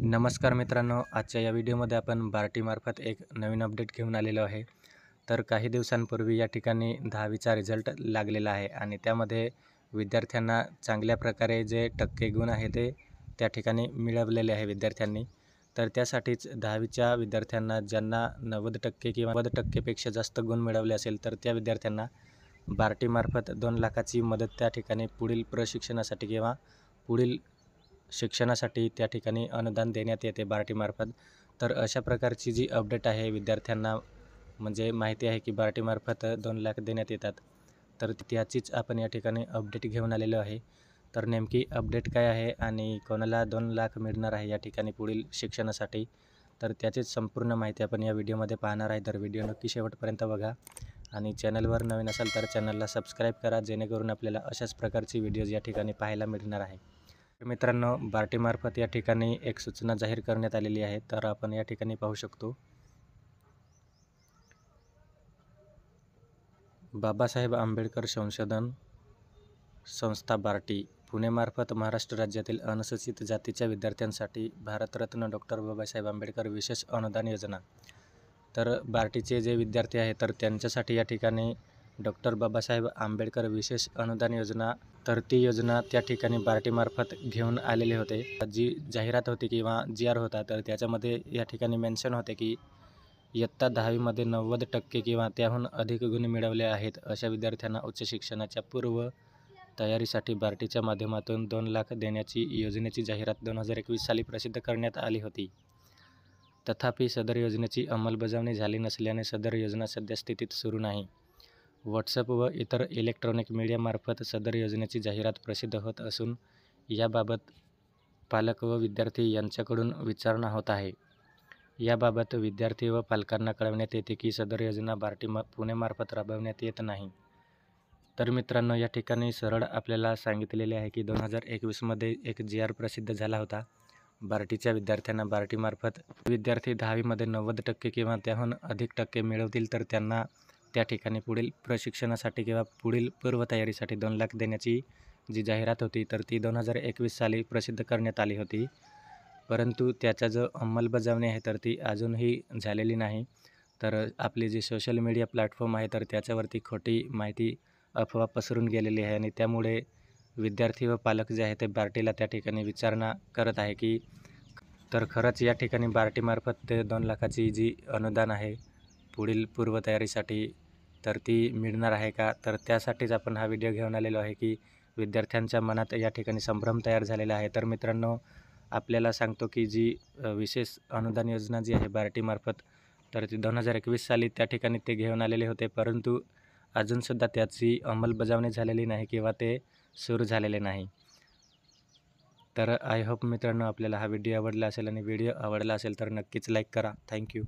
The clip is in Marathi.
नमस्कार मित्रांनो, आजच्या या व्हिडिओमध्ये आपण बार्टीमार्फत एक नवीन अपडेट घेऊन आलेलो आहे. तर काही दिवसांपूर्वी या ठिकाणी 10वीचा रिझल्ट लागलेला आहे आणि त्यामध्ये विद्यार्थ्यांना चांगल्या प्रकारे जे टक्के गुण आहे ते त्या ठिकाणी मिळवलेले आहे विद्यार्थ्यांनी. तर त्यासाठीच 10वीच्या विद्यार्थ्यांना ज्यांना 90% किंवा 90%पेक्षा जास्त गुण मिळवले असेल तर त्या विद्यार्थ्यांना बार्टीमार्फत 2 लाखाची मदत त्या ठिकाणी पुढील प्रशिक्षणासाठी किंवा पुढील शिक्षणासाठी त्या ठिकाणी अनुदान देण्यात येते बार्टीमार्फत. तर अशा प्रकारची जी अपडेट आहे विद्यार्थ्यांना म्हणजे माहिती आहे की बार्टीमार्फत 2 लाख देण्यात येतात. तर त्याचीच आपण या ठिकाणी अपडेट घेऊन आलेलो आहे. तर नेमकी अपडेट काय आहे आणि कोणाला 2 लाख मिळणार आहे या ठिकाणी पुढील शिक्षणासाठी, तर त्याचीच संपूर्ण माहिती आपण या व्हिडिओमध्ये पाहणार आहे. तर व्हिडिओ नक्की शेवटपर्यंत बघा आणि चॅनलवर नवीन असाल तर चॅनलला सबस्क्राईब करा, जेणेकरून आपल्याला अशाच प्रकारची व्हिडिओज या ठिकाणी पाहायला मिळणार आहे. मित्रांनो, बार्टीमार्फत या ठिकाणी एक सूचना जाहीर करण्यात आलेली आहे. तर आपण या ठिकाणी पाहू शकतो, बाबासाहेब आंबेडकर संशोधन संस्था बार्टी पुणेमार्फत महाराष्ट्र राज्यातील अनुसूचित जातीच्या विद्यार्थ्यांसाठी भारतरत्न डॉक्टर बाबासाहेब आंबेडकर विशेष अनुदान योजना. तर बार्टीचे जे विद्यार्थी आहेत तर त्यांच्यासाठी या ठिकाणी डॉक्टर बाबासाहेब आंबेडकर विशेष अनुदान योजना, तर ती योजना त्या ठिकाणी बार्टीमार्फत घेऊन आलेले होते. जी जाहिरात होती किंवा जी आर होता, तर त्याच्यामध्ये या ठिकाणी मेन्शन होते की इयत्ता 10वीमध्ये 90% किंवा त्याहून अधिक गुण मिळवले आहेत अशा विद्यार्थ्यांना उच्च शिक्षणाच्या पूर्व तयारीसाठी बार्टीच्या माध्यमातून 2 लाख देण्याची योजनेची जाहिरात 2021 साली प्रसिद्ध करण्यात आली होती. तथापि सदर योजनेची अंमलबजावणी झाली नसल्याने सदर योजना सद्यस्थितीत सुरू नाही. व्हॉट्सअप व इतर इलेक्ट्रॉनिक मीडियामार्फत सदर योजनेची जाहिरात प्रसिद्ध होत असून याबाबत पालक व विद्यार्थी यांच्याकडून विचारणा होत आहे. याबाबत विद्यार्थी व पालकांना कळवण्यात येते की सदर योजना पुणेमार्फत राबवण्यात येत नाही. तर मित्रांनो, या ठिकाणी सरळ आपल्याला सांगितलेले आहे की 2021मध्ये एक जी आर प्रसिद्ध झाला होता. बार्टीच्या विद्यार्थ्यांना बार्टीमार्फत विद्यार्थी 10वीमध्ये 90% किंवा त्याहून अधिक टक्के मिळवतील तर त्यांना त्या ठिकाणी पुढील प्रशिक्षणासाठी किंवा पुढील पूर्वतयारीसाठी 2 लाख देण्याची जी जाहिरात होती तर ती 2021 साली प्रसिद्ध करण्यात आली होती. परंतु त्याचा जो अंमलबजावणी आहे तर ती अजूनही झालेली नाही. तर आपली जी सोशल मीडिया प्लॅटफॉर्म आहे तर त्याच्यावरती खोटी माहिती, अफवा पसरून गेलेली आहे आणि त्यामुळे विद्यार्थी व पालक जे आहे ते बार्टीला त्या ठिकाणी विचारणा करत आहे की तर खरंच या ठिकाणी बार्टीमार्फत ते 2 लाखाची जी अनुदान आहे पुढील पूर्वतयारीसाठी तर ती मिळणार आहे का? तर त्यासाठीच आपण हा व्हिडिओ घेऊन आलेलो आहे की विद्यार्थ्यांच्या मनात या ठिकाणी संभ्रम तयार झालेला आहे. तर मित्रांनो, आपल्याला सांगतो की जी विशेष अनुदान योजना जी आहे बार्टीमार्फत तर ती 2021 साली त्या ठिकाणी ते घेऊन आलेले होते, परंतु अजूनसुद्धा त्याची अंमलबजावणी झालेली नाही किंवा ते सुरू झालेले नाही. तर आय होप मित्रांनो आपल्याला हा व्हिडिओ आवडला असेल आणि व्हिडिओ आवडला असेल तर नक्कीच लाईक करा. थँक्यू.